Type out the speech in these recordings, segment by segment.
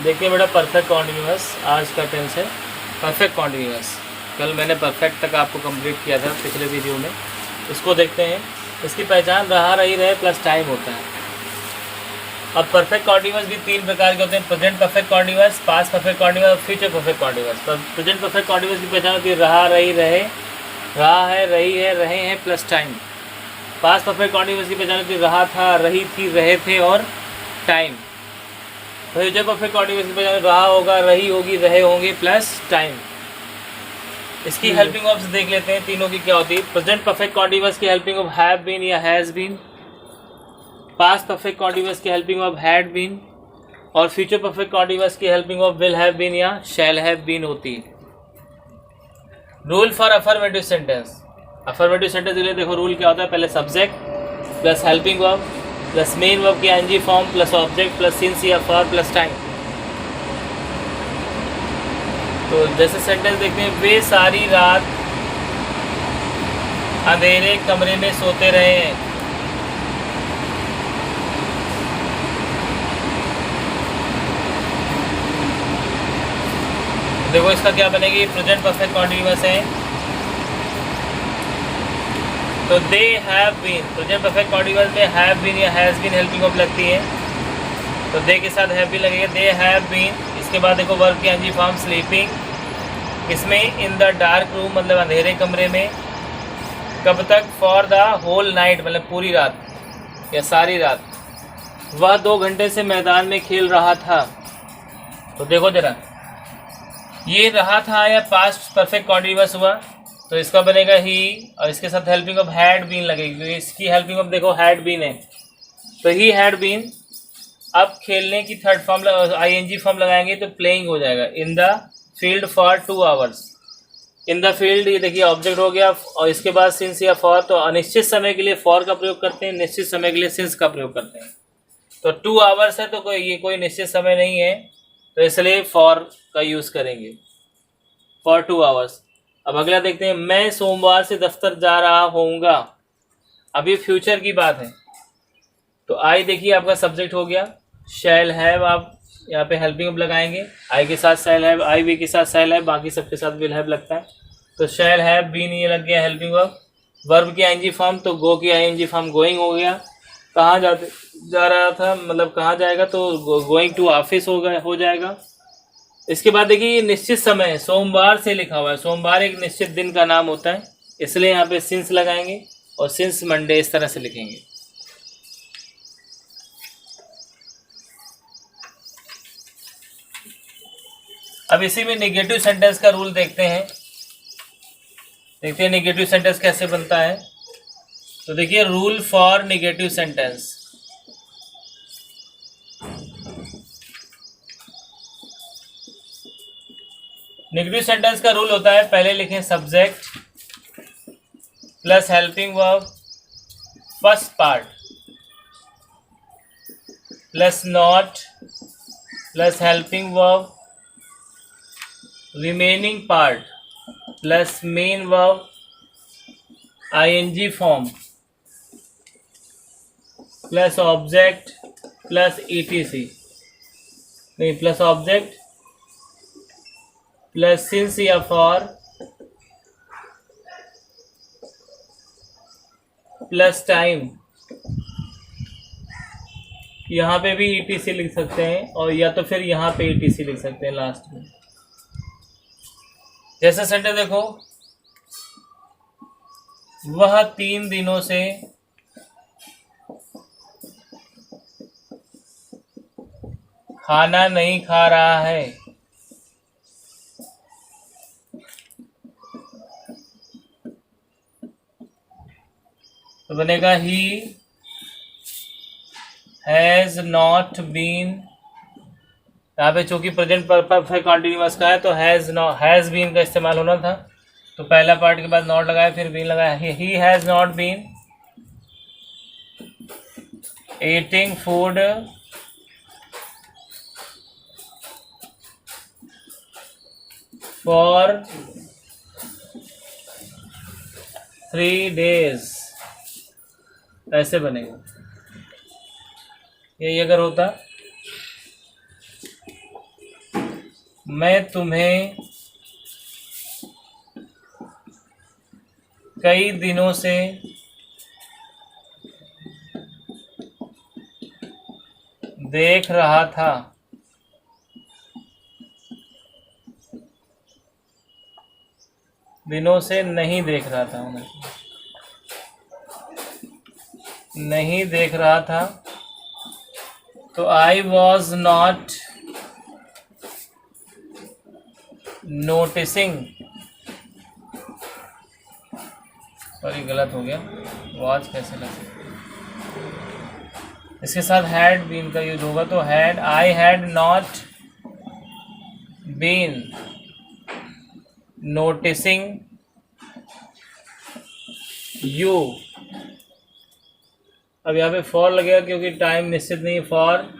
देखिए बेटा, perfect continuous आज का टेंस है परफेक्ट कॉन्टिन्यूअस। कल मैंने परफेक्ट तक आपको कंप्लीट किया था पिछले वीडियो में। इसको देखते हैं। इसकी पहचान रहा रही रहे प्लस टाइम होता है। अब परफेक्ट कॉन्टिन्यूअस भी तीन प्रकार के होते हैं, present perfect continuous, past perfect continuous, future perfect continuous. Present perfect continuous की पहचान होती है रहा रही रहे, रहा है रही है रहे हैं plus time. Past perfect continuous की पहचान होती है रहा था, रही थी, रहे थे और टाइम। फ्यूचर परफेक्ट कॉन्टिन्यूअस की पहचान रहा होगा, रही होगी, रहे होंगे प्लस टाइम। इसकी हेल्पिंग वर्ब्स देख लेते हैं तीनों की क्या होती है। प्रेजेंट परफेक्ट कॉन्टिन्यूअस की हेल्पिंग वर्ब हैव बीन या has been, past perfect continuous की हेल्पिंग वर्ब हैड बीन, और फ्यूचर परफेक्ट कॉन्टिन्यूअस की helping verb will have been या शैल हैव बीन होती है। Rule for affirmative sentence. Affirmative sentence के लिए देखो रूल क्या होता है। पहले subject plus helping verb plus main verb की NG form plus object plus since या फॉर प्लस टाइम। तो जैसे सेंटेंस देखते हैं, वे सारी रात अंधेरे कमरे में सोते रहे हैं। देखो इसका क्या बनेगी, प्रेजेंट परफेक्ट कॉन्टिन्यूअस है तो they have been. Present perfect continuous में हैव बीन या हैज़ बीन हेल्पिंग वर्ब लगती है, तो दे के साथ हैव बीन लगेगा, दे हैव बीन। इसके बाद देखो वर्ब की एनजी फॉर्म स्लीपिंग, इसमें इन द डार्क रूम मतलब अंधेरे कमरे में। कब तक, फॉर द होल नाइट मतलब पूरी रात या सारी रात। वह 2 घंटे से मैदान में खेल रहा था। तो देखो जरा, ये रहा था या पास्ट परफेक्ट कॉन्टिन्यूअस हुआ तो इसका बनेगा ही, और इसके साथ हेल्पिंग ऑफ हैड बीन लगेगी क्योंकि इसकी हेल्पिंग ऑफ देखो हैड बीन है, तो ही हैड बीन। अब खेलने की थर्ड फॉर्म आईएनजी फॉर्म लगाएंगे तो प्लेइंग हो जाएगा। In the field for 2 hours. In the field ये देखिए ऑब्जेक्ट हो गया, और इसके बाद सिंस या फॉर, तो अनिश्चित समय के लिए फॉर का प्रयोग करते हैं, निश्चित समय के लिए सिंस का प्रयोग करते हैं। तो 2 आवर्स है तो ये कोई निश्चित समय नहीं है, तो इसलिए फॉर का यूज़ करेंगे, फॉर 2 आवर्स। अब अगला देखते हैं, मैं सोमवार से दफ्तर जा रहा होऊंगा। अभी फ्यूचर की बात है, तो आई देखिए आपका सब्जेक्ट हो गया। शैल हैव आप यहाँ पे हेल्पिंग वर्ब लगाएंगे, आई के साथ शैल हैव, आई वी के साथ शैल हैव, बाकी सबके साथ विल हैव लगता है। तो शैल हैव बीन ये लग गया हेल्पिंग वर्ब। वर्ब की आईएनजी फॉर्म, तो गो की आईएनजी फॉर्म गोइंग हो गया। कहाँ जा रहा था मतलब कहाँ जाएगा, तो गोइंग टू ऑफिस हो जाएगा। इसके बाद देखिए निश्चित समय सोमवार से लिखा हुआ है, सोमवार एक निश्चित दिन का नाम होता है, इसलिए यहाँ पे सिंस लगाएंगे, और सिंस मंडे इस तरह से लिखेंगे। अब इसी में नेगेटिव सेंटेंस का रूल देखते हैं नेगेटिव सेंटेंस कैसे बनता है। तो देखिए rule for negative sentence. Negative sentence का रूल होता है, पहले लिखें subject plus helping verb first part plus not plus helping verb remaining part plus main verb ING form plus object plus etc, नहीं प्लस ऑब्जेक्ट प्लस सिंस या for plus time. यहाँ पे भी ईटीसी लिख सकते हैं, और या तो फिर यहाँ पे ईटीसी लिख सकते हैं लास्ट में। जैसा सेंटेंस देखो, वह 3 दिनों से खाना नहीं खा रहा है। तो बनेगा ही हैज़ नॉट बीन। यहाँ पे चूंकि प्रेजेंट परफेक्ट कॉन्टिन्यूअस का है तो हैज़ बीन का इस्तेमाल होना था, तो पहला पार्ट के बाद नॉट लगाया फिर बीन लगाया। He has not been eating food for 3 days। ऐसे बनेगा। यही अगर होता मैं तुम्हें कई दिनों से देख रहा था। दिनों से नहीं देख रहा था, नहीं देख रहा था। तो I was not noticing, sorry गलत हो गया, वॉच कैसे लग सकता, इसके साथ हैड बीन का यूज होगा। तो had, I had not been noticing you. अब यहाँ पे फॉर लगेगा क्योंकि टाइम निश्चित नहीं, फॉर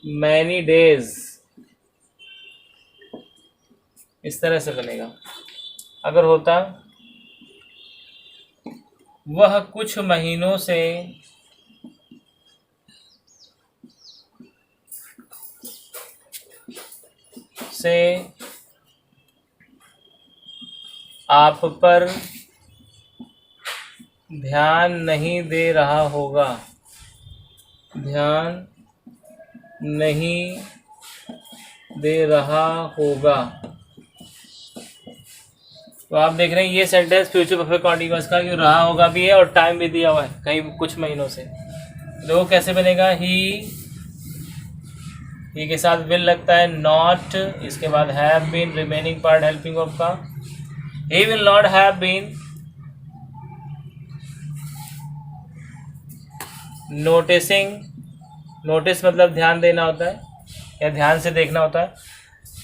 मैनी डेज, इस तरह से बनेगा। अगर होता वह कुछ महीनों से आप पर ध्यान नहीं दे रहा होगा, ध्यान नहीं दे रहा होगा। तो आप देख रहे हैं ये सेंटेंस फ्यूचर परफेक्ट कॉन्टिन्यूअस का, क्यों रहा होगा भी है और टाइम भी दिया हुआ है कहीं कुछ महीनों से। तो कैसे बनेगा, ही के साथ विल लगता है, नॉट, इसके बाद have been, remaining part helping verb का। He will not have been noticing, notice मतलब ध्यान देना होता है या ध्यान से देखना होता है।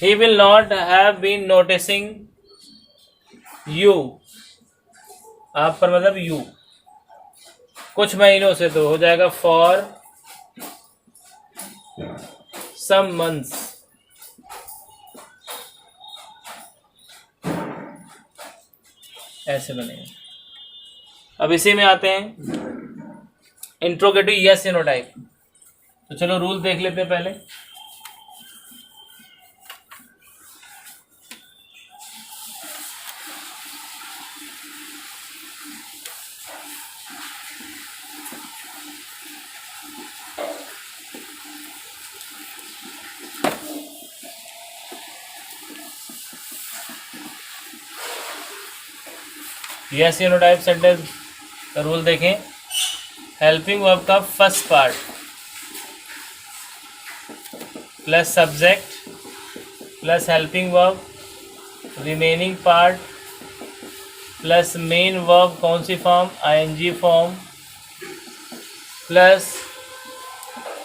He will not have been noticing you, आप पर मतलब यू, कुछ महीनों से, तो हो जाएगा फॉर सम मंथ्स। ऐसे बनेगा। अब इसी में आते हैं इंट्रोगेटिव यस या नो टाइप। तो चलो रूल देख लेते हैं पहले। यस या नो टाइप सेंटेंस का रूल देखें। हेल्पिंग वर्ब का first part plus subject plus helping verb, remaining part plus main verb, कौन सी form, ING form, plus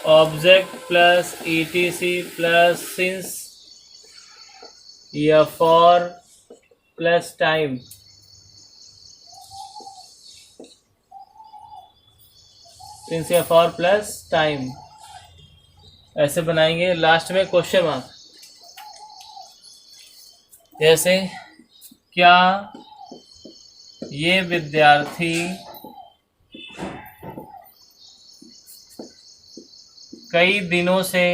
object plus ETC plus since या फॉर प्लस टाइम। सिंस या for plus time, ऐसे बनाएंगे। Last में question mark, जैसे क्या ये विद्यार्थी कई दिनों से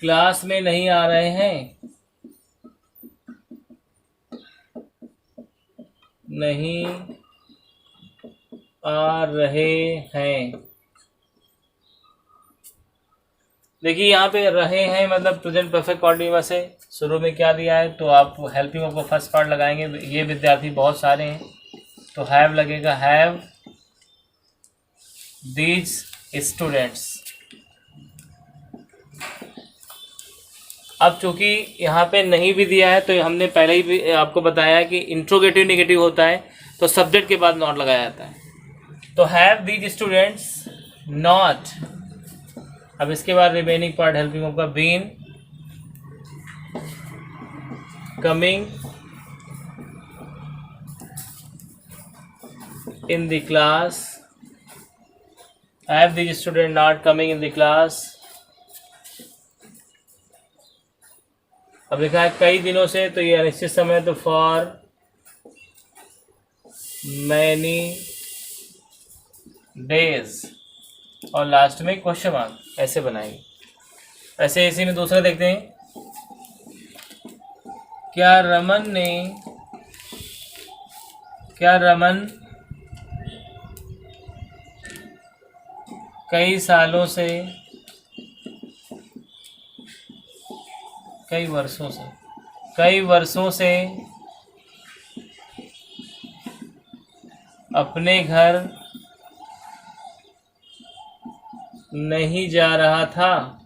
क्लास में नहीं आ रहे हैं, नहीं आ रहे हैं। देखिए यहाँ पे रहे हैं मतलब प्रेजेंट परफेक्ट कॉन्टिन्यूअस है। शुरू में क्या दिया है, तो आप हेल्पिंग वर्ब को फर्स्ट पार्ट लगाएंगे। ये विद्यार्थी बहुत सारे हैं तो हैव लगेगा, हैव दीज स्टूडेंट्स। अब चूंकि यहाँ पे नहीं भी दिया है तो हमने पहले ही भी आपको बताया कि इंट्रोगेटिव नेगेटिव होता है तो सब्जेक्ट के बाद नॉट लगाया जाता है। तो हैव दीज स्टूडेंट्स नॉट, अब इसके बाद रिमेनिंग पार्ट हेल्पिंग वर्ब का been coming in the class, have these student not coming in the class. अब लिखा है कई दिनों से, तो ये अनिश्चित समय, तो फॉर मैनी डेज, और लास्ट में क्वेश्चन मार्क, ऐसे बनाएंगे। ऐसे इसी में दूसरा देखते हैं। क्या रमन कई वर्षों से अपने घर नहीं जा रहा था?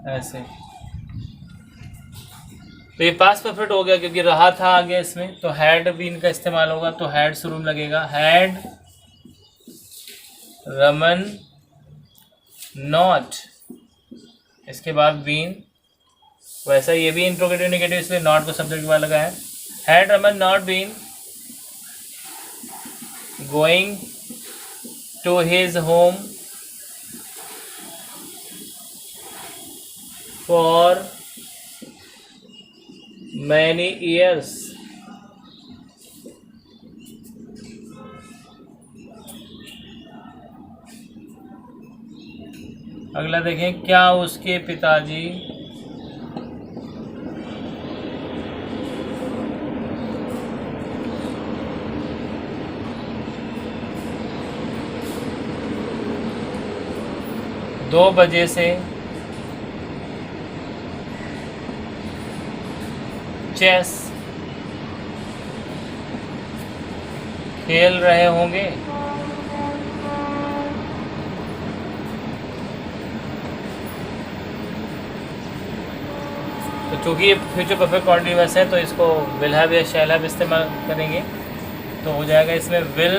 ऐसे तो ये पास्ट परफेक्ट हो गया, क्योंकि रहा था आ गया इसमें, तो हैड बीन का इस्तेमाल होगा, तो हैड शुरू में लगेगा। हैड रमन नॉट, इसके बाद बीन, वैसा ये भी इंट्रोगेटिव नेगेटिव, इसलिए नॉट को सब्जेक्ट के बाद लगा है। Had Raman not been going to his home for many years, अगला देखें। क्या उसके पिताजी दो बजे से चेस खेल रहे होंगे? तो चूंकि ये फ्यूचर परफेक्ट कॉन्टिन्यूअस है, तो इसको विल हैव या शैल हैव इस्तेमाल करेंगे, तो हो जाएगा इसमें विल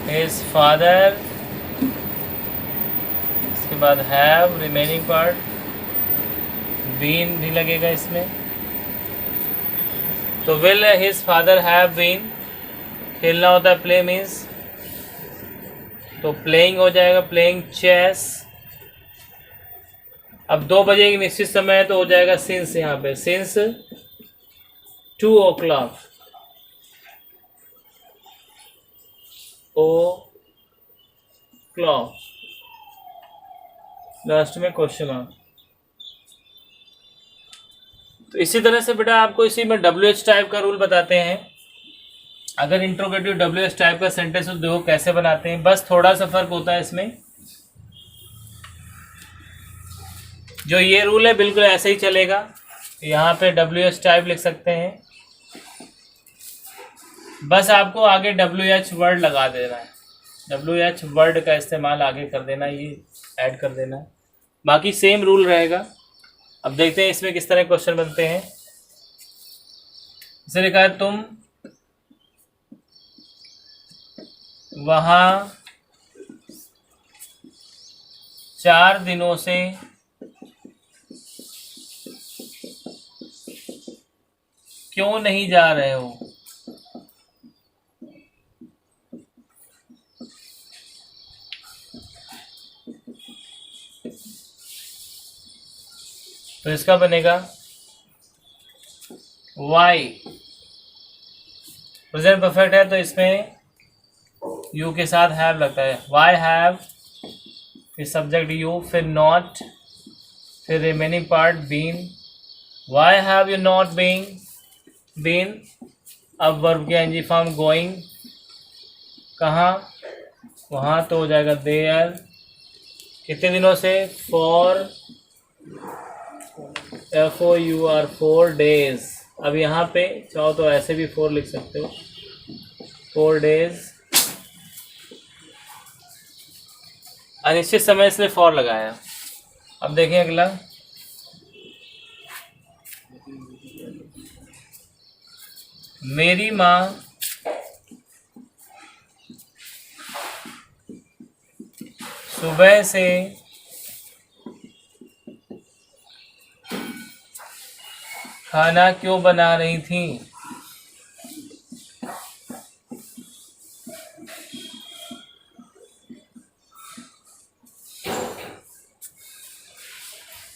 हिज फादर, इसके बाद हैव, रिमेनिंग पार्ट बीन भी लगेगा इसमें। तो will his father have been, खेलना होता है प्ले मीन्स, तो प्लेइंग हो जाएगा, प्लेइंग चेस। अब 2 बजे एक निश्चित समय है, तो हो जाएगा सिंस, यहाँ पे सिंस 2 o'clock, लास्ट में क्वेश्चन मार्क। तो इसी तरह से बेटा आपको इसी में WH टाइप का रूल बताते हैं। अगर इंट्रोगेटिव WH टाइप का सेंटेंस हो, देखो कैसे बनाते हैं, बस थोड़ा सा फर्क होता है इसमें। जो ये रूल है बिल्कुल ऐसे ही चलेगा, यहाँ पे WH टाइप लिख सकते हैं, बस आपको आगे WH वर्ड लगा देना है, WH वर्ड का इस्तेमाल आगे कर देना, ये ऐड कर देना है, बाकी सेम रूल रहेगा। अब देखते हैं इसमें किस तरह क्वेश्चन बनते हैं। इसे लिखा है तुम वहाँ 4 दिनों से क्यों नहीं जा रहे हो? तो इसका बनेगा वाई, प्रेजेंट परफेक्ट है तो इसमें यू के साथ हैव लगता है, वाई हैव, फिर सब्जेक्ट यू, फिर नॉट, फिर remaining part been. Why have you not been, अब वर्ब के एनजी फॉर्म गोइंग, कहाँ, वहाँ, तो हो जाएगा देयर, कितने दिनों से, फॉर, FOUR 4 days। अब यहाँ पे चाहो तो ऐसे भी 4 लिख सकते हो, 4 days, अनिश्चित समय इसलिए 4 लगाया। अब देखें अगला, मेरी माँ सुबह से खाना क्यों बना रही थी?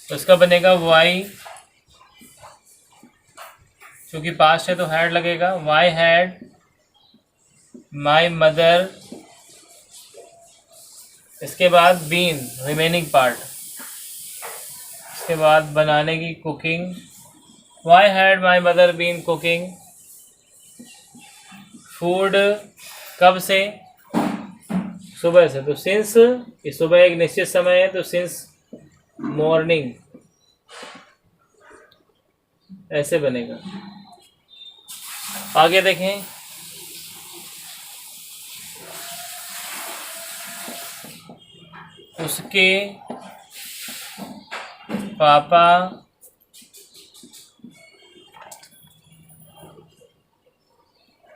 तो इसका बनेगा वाई क्योंकि पास्ट है तो हैड लगेगा। वाई हैड माई मदर, इसके बाद बीन रिमेनिंग पार्ट, इसके बाद बनाने की cooking. Why had my mother been cooking food, कब से, सुबह से, तो सिंस, ये सुबह एक निश्चित समय है तो सिंस मॉर्निंग, ऐसे बनेगा। आगे देखें, उसके पापा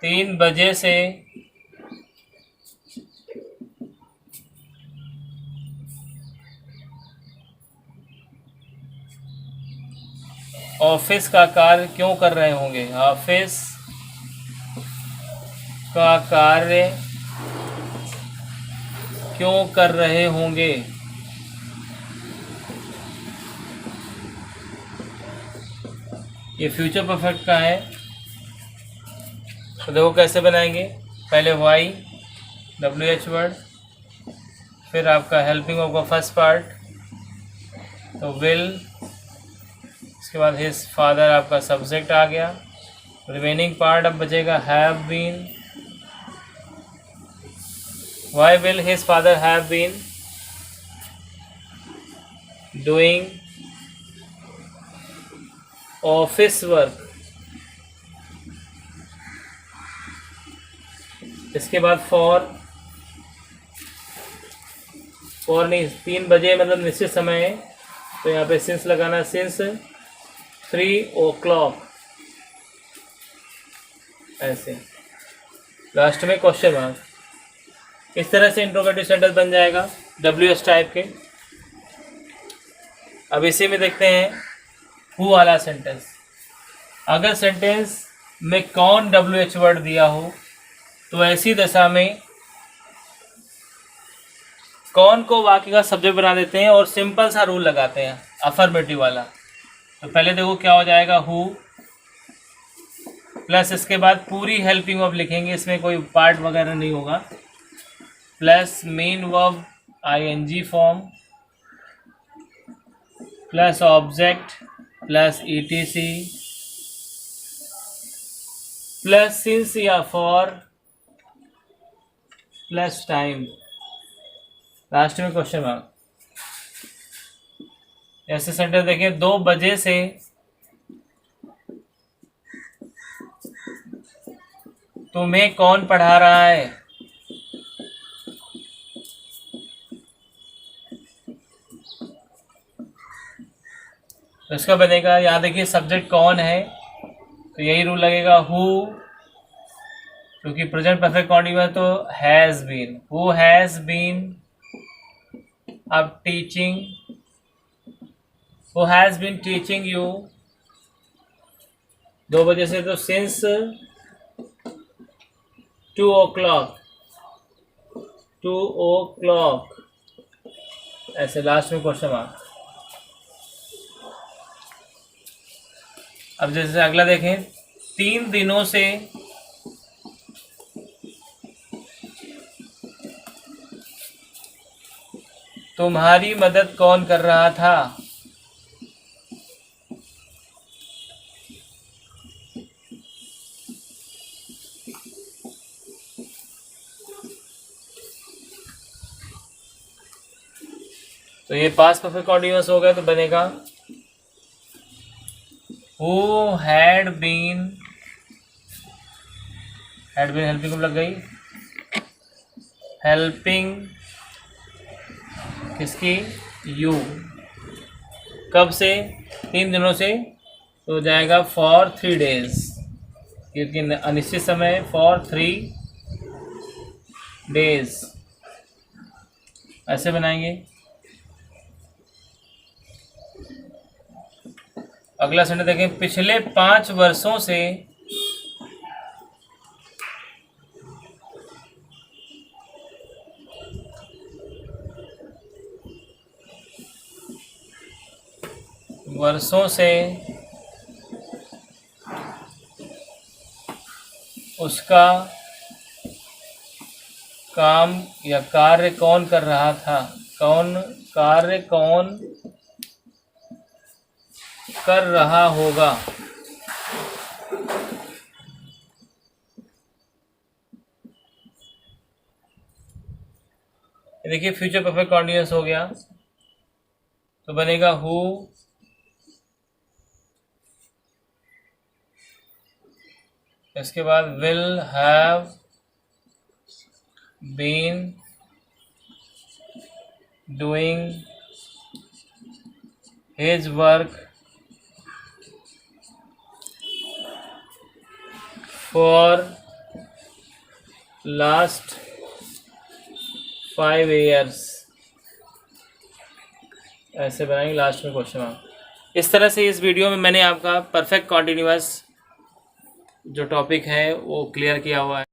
3 बजे से ऑफिस का कार्य क्यों कर रहे होंगे। ऑफिस का कार्य क्यों कर रहे होंगे। ये फ्यूचर परफेक्ट का है, तो देखो कैसे बनाएंगे। पहले वाई WH वर्ड, फिर आपका हेल्पिंग ऑफ का फर्स्ट पार्ट तो विल, इसके बाद हिज फादर आपका सब्जेक्ट आ गया। रिमेनिंग पार्ट अब बचेगा have been. Why will his father have been doing office work, इसके बाद फॉर नहीं, 3 बजे मतलब निश्चित समय है तो यहाँ पे सिंस लगाना, सिंस 3 o'clock, ऐसे लास्ट में क्वेश्चन मार्क। इस तरह से इंट्रोगेटिव सेंटेंस बन जाएगा WH टाइप के। अब इसी में देखते हैं हु वाला सेंटेंस। अगर सेंटेंस में कौन WH वर्ड दिया हो तो ऐसी दशा में कौन को वाक्य का सब्जेक्ट बना देते हैं और सिंपल सा रूल लगाते हैं अफर्मेटिव वाला। तो पहले देखो क्या हो जाएगा, हु प्लस इसके बाद पूरी हेल्पिंग वर्ब लिखेंगे, इसमें कोई पार्ट वगैरह नहीं होगा, plus main verb ING form plus object plus ETC plus since या फॉर प्लस टाइम, लास्ट में क्वेश्चन मार्क। ऐसे सेंटेंस देखिए, 2 बजे से तुम्हें कौन पढ़ा रहा है। तो इसका बनेगा, यहाँ देखिए सब्जेक्ट कौन है तो यही रूल लगेगा हु, क्योंकि प्रेजेंट परफेक्ट कॉन्टिन्यूअस तो has been, who has been अब teaching, who has been teaching you 2 बजे से, तो सिंस 2 o'clock, ऐसे लास्ट में क्वेश्चन मार्क। अब जैसे अगला देखें, 3 दिनों से तुम्हारी मदद कौन कर रहा था। तो ये पास्ट परफेक्ट कॉन्टिन्यूअस हो गया तो बनेगा हु हैड बीन हेल्पिंग लग गई, हेल्पिंग किसकी, यू, कब से, 3 दिनों से, तो जाएगा फॉर 3 days, क्योंकि अनिश्चित समय, फॉर 3 days, ऐसे बनाएंगे। अगला सेंटेंस देखें, पिछले 5 वर्षों से उसका काम या कार्य कौन कर रहा था, कौन कर रहा होगा। देखिए फ्यूचर परफेक्ट कॉन्टिन्यूअस हो गया, तो बनेगा हु, इसके बाद will have been doing his work for last 5 years। ऐसे बनाएंगे लास्ट में क्वेश्चन मार्क। इस तरह से इस वीडियो में मैंने आपका परफेक्ट कॉन्टिन्यूअस जो टॉपिक है वो क्लियर किया हुआ है।